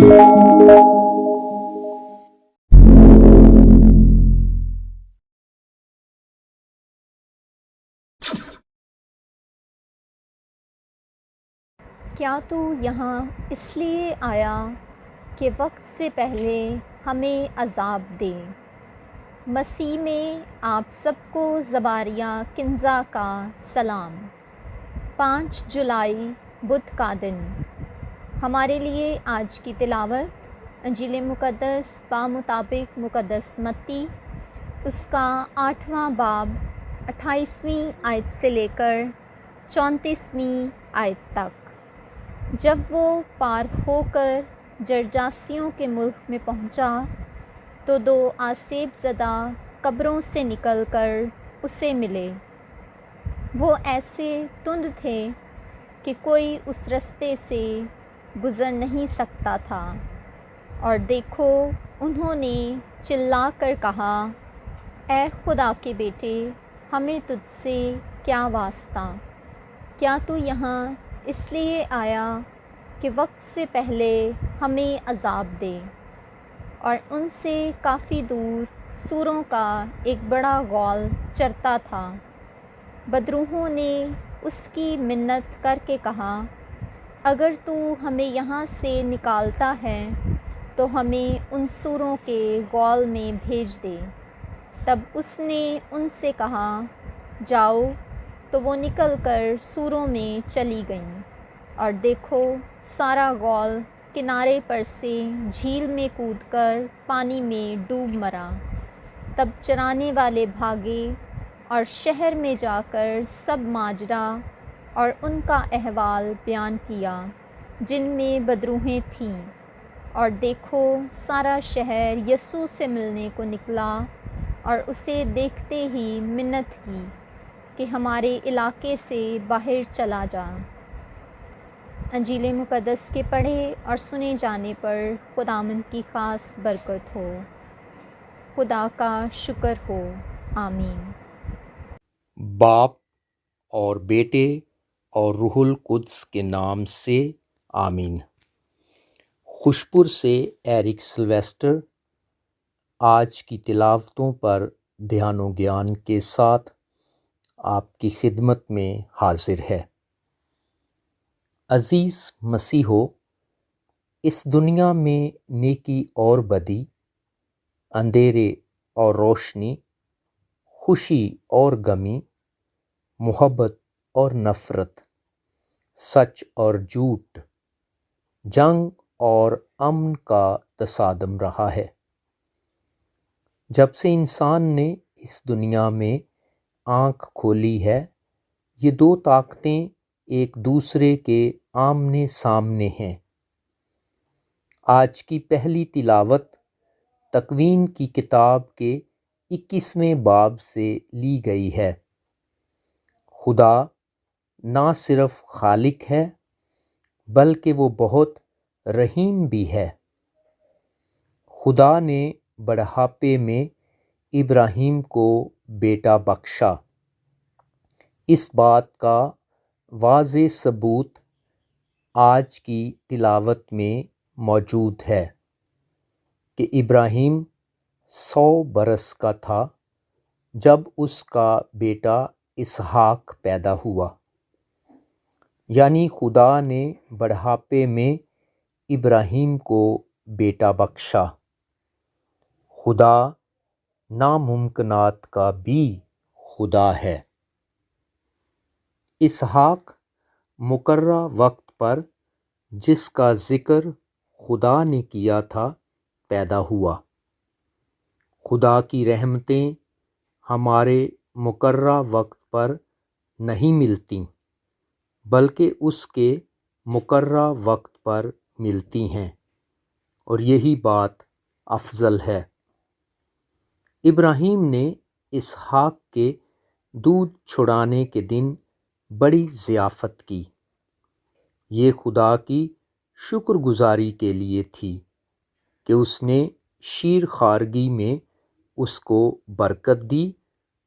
کیا تو یہاں اس لیے آیا کہ وقت سے پہلے ہمیں عذاب دے؟ مسیح میں آپ سب کو زباریہ کنزا کا سلام۔ 5 جولائی بدھ کا دن۔ ہمارے لیے آج کی تلاوت انجیل مقدس بمطابق مقدس متی، اس کا 8واں باب 28ویں آیت سے لے کر 34ویں آیت تک۔ جب وہ پار ہو کر جرجاسیوں کے ملک میں پہنچا تو 2 آسیب زدہ قبروں سے نکل کر اسے ملے۔ وہ ایسے تند تھے کہ کوئی اس رستے سے گزر نہیں سکتا تھا، اور دیکھو انہوں نے چلا کر کہا، اے خدا کے بیٹے، ہمیں تجھ سے کیا واسطہ؟ کیا تو یہاں اس لیے آیا کہ وقت سے پہلے ہمیں عذاب دے؟ اور ان سے کافی دور سوروں کا ایک بڑا غول چرتا تھا۔ بدروحوں نے اس کی منت کر کے کہا، اگر تو ہمیں یہاں سے نکالتا ہے تو ہمیں ان سوروں کے غول میں بھیج دے۔ تب اس نے ان سے کہا، جاؤ۔ تو وہ نکل کر سوروں میں چلی گئیں، اور دیکھو سارا غول کنارے پر سے جھیل میں کود کر پانی میں ڈوب مرا۔ تب چرانے والے بھاگے اور شہر میں جا کر سب ماجرا اور ان کا احوال بیان کیا جن میں بدروحیں تھیں، اور دیکھو سارا شہر یسوع سے ملنے کو نکلا اور اسے دیکھتے ہی منت کی کہ ہمارے علاقے سے باہر چلا جا۔ انجیل مقدس کے پڑھے اور سنے جانے پر خداوند کی خاص برکت ہو۔ خدا کا شکر ہو، آمین۔ باپ اور بیٹے اور روح القدس کے نام سے آمین۔ خوشپر سے ایرک سلویسٹر آج کی تلاوتوں پر دھیان و گیان کے ساتھ آپ کی خدمت میں حاضر ہے۔ عزیز مسیحو، اس دنیا میں نیکی اور بدی، اندھیرے اور روشنی، خوشی اور غمی، محبت اور نفرت، سچ اور جھوٹ، جنگ اور امن کا تصادم رہا ہے۔ جب سے انسان نے اس دنیا میں آنکھ کھولی ہے، یہ 2 طاقتیں ایک دوسرے کے آمنے سامنے ہیں۔ آج کی پہلی تلاوت تکوین کی کتاب کے 21ویں باب سے لی گئی ہے۔ خدا نہ صرف خالق ہے بلکہ وہ بہت رحیم بھی ہے۔ خدا نے بڑھاپے میں ابراہیم کو بیٹا بخشا۔ اس بات کا واضح ثبوت آج کی تلاوت میں موجود ہے کہ ابراہیم 100 برس کا تھا جب اس کا بیٹا اسحاق پیدا ہوا، یعنی خدا نے بڑھاپے میں ابراہیم کو بیٹا بخشا۔ خدا ناممکنات کا بھی خدا ہے۔ اسحاق مقررہ وقت پر جس کا ذکر خدا نے کیا تھا پیدا ہوا۔ خدا کی رحمتیں ہمارے مقررہ وقت پر نہیں ملتیں بلکہ اس کے مقررہ وقت پر ملتی ہیں، اور یہی بات افضل ہے۔ ابراہیم نے اسحاق کے دودھ چھڑانے کے دن بڑی ضیافت کی۔ یہ خدا کی شکر گزاری کے لیے تھی کہ اس نے شیر خارگی میں اس کو برکت دی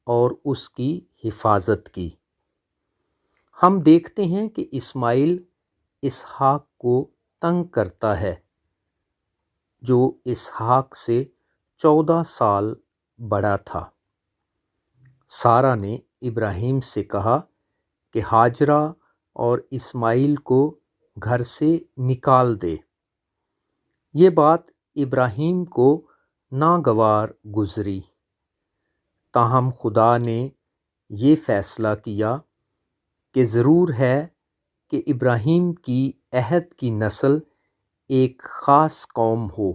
اور اس کی حفاظت کی۔ ہم دیکھتے ہیں کہ اسماعیل اسحاق کو تنگ کرتا ہے، جو اسحاق سے 14 سال بڑا تھا۔ سارہ نے ابراہیم سے کہا کہ ہاجرہ اور اسماعیل کو گھر سے نکال دے۔ یہ بات ابراہیم کو ناگوار گزری، تاہم خدا نے یہ فیصلہ کیا کہ ضرور ہے کہ ابراہیم کی عہد کی نسل ایک خاص قوم ہو،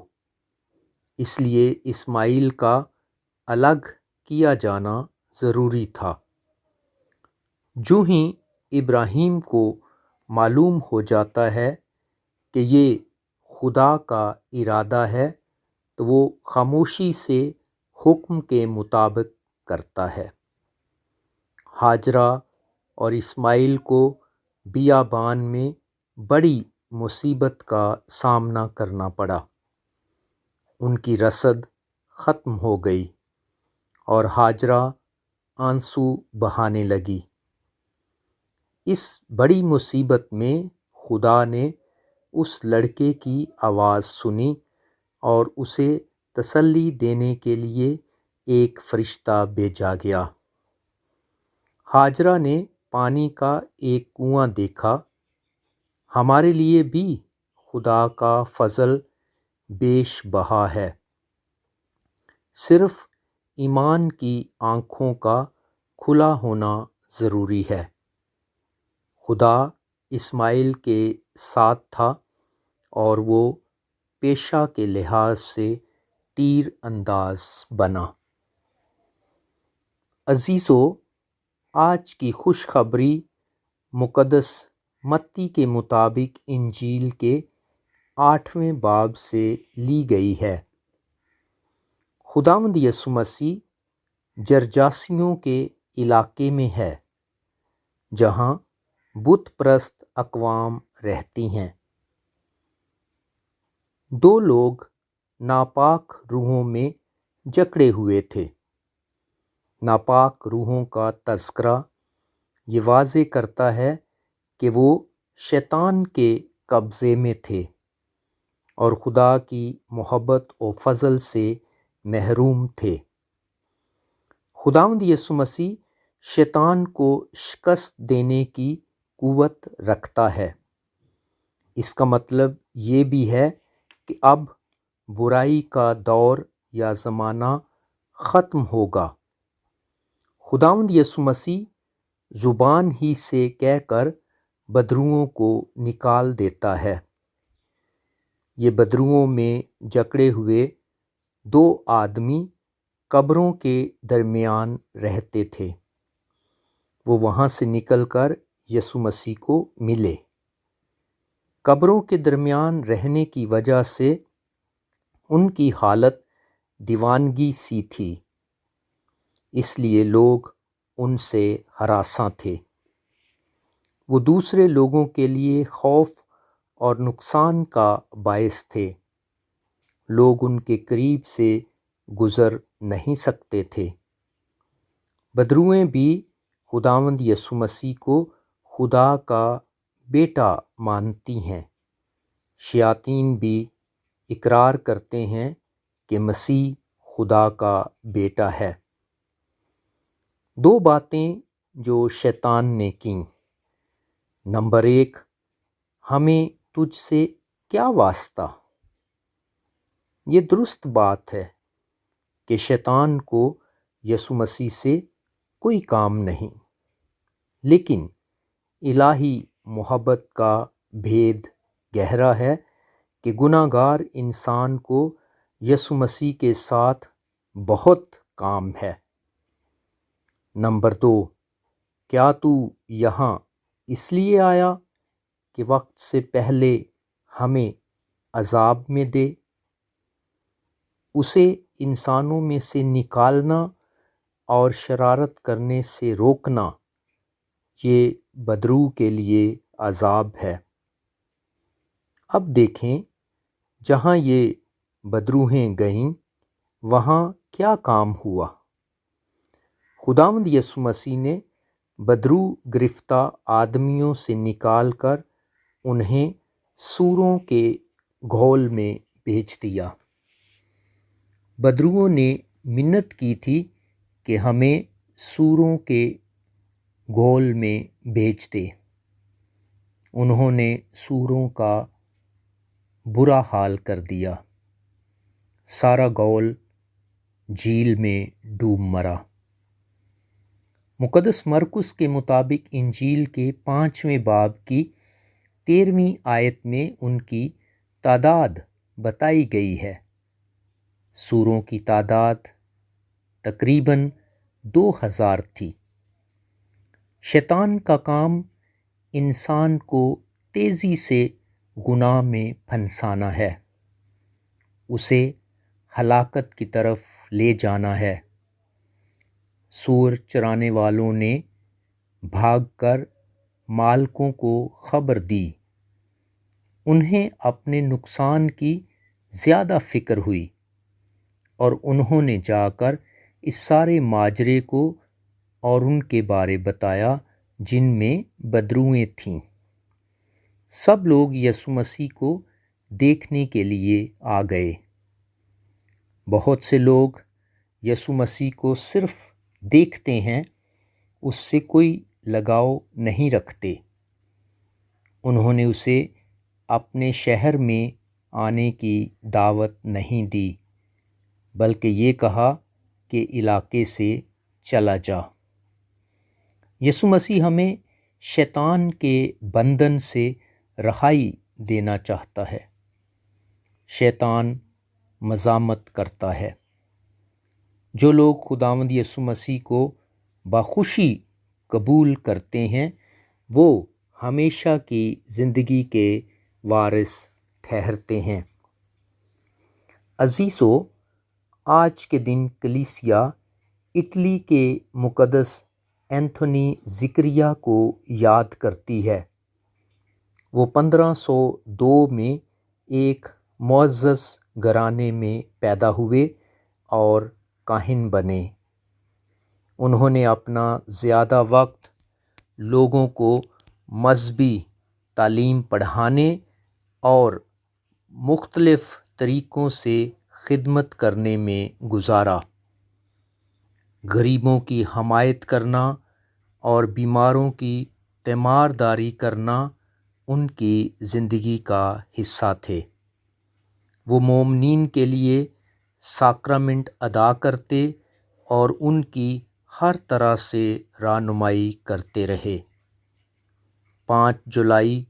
اس لیے اسماعیل کا الگ کیا جانا ضروری تھا۔ جو ہی ابراہیم کو معلوم ہو جاتا ہے کہ یہ خدا کا ارادہ ہے تو وہ خاموشی سے حکم کے مطابق کرتا ہے۔ ہاجرہ اور اسماعیل کو بیابان میں بڑی مصیبت کا سامنا کرنا پڑا۔ ان کی رسد ختم ہو گئی اور ہاجرہ آنسو بہانے لگی۔ اس بڑی مصیبت میں خدا نے اس لڑکے کی آواز سنی اور اسے تسلی دینے کے لیے ایک فرشتہ بھیجا گیا۔ ہاجرہ نے پانی کا ایک کنواں دیکھا۔ ہمارے لیے بھی خدا کا فضل بیش بہا ہے، صرف ایمان کی آنکھوں کا کھلا ہونا ضروری ہے۔ خدا اسماعیل کے ساتھ تھا اور وہ پیشہ کے لحاظ سے تیر انداز بنا۔ عزیزو، آج کی خوشخبری مقدس متی کے مطابق انجیل کے 8ویں باب سے لی گئی ہے۔ خداوند یسوع مسیح جرجاسیوں کے علاقے میں ہے، جہاں بت پرست اقوام رہتی ہیں۔ دو لوگ ناپاک روحوں میں جکڑے ہوئے تھے۔ ناپاک روحوں کا تذکرہ یہ واضح کرتا ہے کہ وہ شیطان کے قبضے میں تھے اور خدا کی محبت و فضل سے محروم تھے۔ خداوند یسوع مسیح شیطان کو شکست دینے کی قوت رکھتا ہے۔ اس کا مطلب یہ بھی ہے کہ اب برائی کا دور یا زمانہ ختم ہوگا۔ خداوند یسوع مسیح زبان ہی سے کہہ کر بدروؤں کو نکال دیتا ہے۔ یہ بدروؤں میں جکڑے ہوئے دو آدمی قبروں کے درمیان رہتے تھے۔ وہ وہاں سے نکل کر یسوع مسیح کو ملے۔ قبروں کے درمیان رہنے کی وجہ سے ان کی حالت دیوانگی سی تھی، اس لیے لوگ ان سے ہراساں تھے۔ وہ دوسرے لوگوں کے لیے خوف اور نقصان کا باعث تھے۔ لوگ ان کے قریب سے گزر نہیں سکتے تھے۔ بدروئیں بھی خداوند یسوع مسیح کو خدا کا بیٹا مانتی ہیں۔ شیاطین بھی اقرار کرتے ہیں کہ مسیح خدا کا بیٹا ہے۔ دو باتیں جو شیطان نے کیں۔ نمبر 1، ہمیں تجھ سے کیا واسطہ؟ یہ درست بات ہے کہ شیطان کو یسوع مسیح سے کوئی کام نہیں، لیکن الہی محبت کا بھید گہرا ہے کہ گناہ گار انسان کو یسوع مسیح کے ساتھ بہت کام ہے۔ نمبر 2، کیا تو یہاں اس لیے آیا کہ وقت سے پہلے ہمیں عذاب میں دے؟ اسے انسانوں میں سے نکالنا اور شرارت کرنے سے روکنا، یہ بدرو کے لیے عذاب ہے۔ اب دیکھیں، جہاں یہ بدروہیں گئیں وہاں کیا کام ہوا۔ خداوند یسوع مسیح نے بدرو گرفتہ آدمیوں سے نکال کر انہیں سوروں کے گھول میں بھیج دیا۔ بدروؤں نے منت کی تھی کہ ہمیں سوروں کے گول میں بھیج دے۔ انہوں نے سوروں کا برا حال کر دیا، سارا گول جھیل میں ڈوب مرا۔ مقدس مرقس کے مطابق انجیل کے 5ویں باب کی 13ویں آیت میں ان کی تعداد بتائی گئی ہے۔ سوروں کی تعداد تقریباً 2000 تھی۔ شیطان کا کام انسان کو تیزی سے گناہ میں پھنسانا ہے، اسے ہلاکت کی طرف لے جانا ہے۔ سور چرانے والوں نے بھاگ کر مالکوں کو خبر دی۔ انہیں اپنے نقصان کی زیادہ فکر ہوئی اور انہوں نے جا کر اس سارے ماجرے کو اور ان کے بارے بتایا جن میں بدروئیں تھیں۔ سب لوگ یسوع مسیح کو دیکھنے کے لیے آ گئے۔ بہت سے لوگ یسوع مسیح کو صرف دیکھتے ہیں، اس سے کوئی لگاؤ نہیں رکھتے۔ انہوں نے اسے اپنے شہر میں آنے کی دعوت نہیں دی، بلکہ یہ کہا کہ علاقے سے چلا جا۔ یسوع مسیح ہمیں شیطان کے بندھن سے رہائی دینا چاہتا ہے۔ شیطان مزاحمت کرتا ہے۔ جو لوگ خداوند یسوع مسیح کو بخوشی قبول کرتے ہیں وہ ہمیشہ کی زندگی کے وارث ٹھہرتے ہیں۔ عزیزو، آج کے دن کلیسیا اٹلی کے مقدس اینتھونی زکریا کو یاد کرتی ہے۔ وہ 1502 میں ایک معزز گھرانے میں پیدا ہوئے اور کاہن بنے۔ انہوں نے اپنا زیادہ وقت لوگوں کو مذہبی تعلیم پڑھانے اور مختلف طریقوں سے خدمت کرنے میں گزارا۔ غریبوں کی حمایت کرنا اور بیماروں کی تیمارداری کرنا ان کی زندگی کا حصہ تھے۔ وہ مومنین کے لیے ساکرامنٹ ادا کرتے اور ان کی ہر طرح سے رہنمائی کرتے رہے۔ 5 جولائی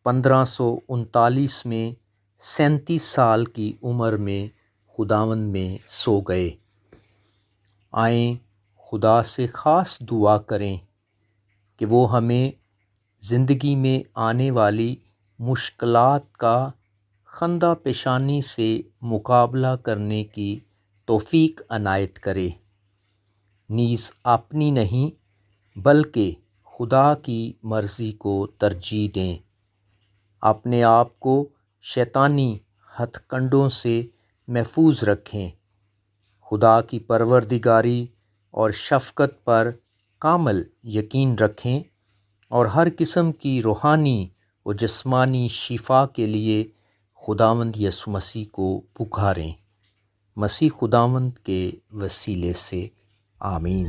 1539 میں 37 سال کی عمر میں خداوند میں سو گئے۔ آئیں خدا سے خاص دعا کریں کہ وہ ہمیں زندگی میں آنے والی مشکلات کا خندہ پیشانی سے مقابلہ کرنے کی توفیق عنایت کرے، نیز اپنی نہیں بلکہ خدا کی مرضی کو ترجیح دیں۔ اپنے آپ کو شیطانی ہتھ کنڈوں سے محفوظ رکھیں، خدا کی پروردگاری اور شفقت پر کامل یقین رکھیں اور ہر قسم کی روحانی و جسمانی شفا کے لیے خداوند یسوع مسیح کو پکاریں۔ مسیح خداوند کے وسیلے سے آمین۔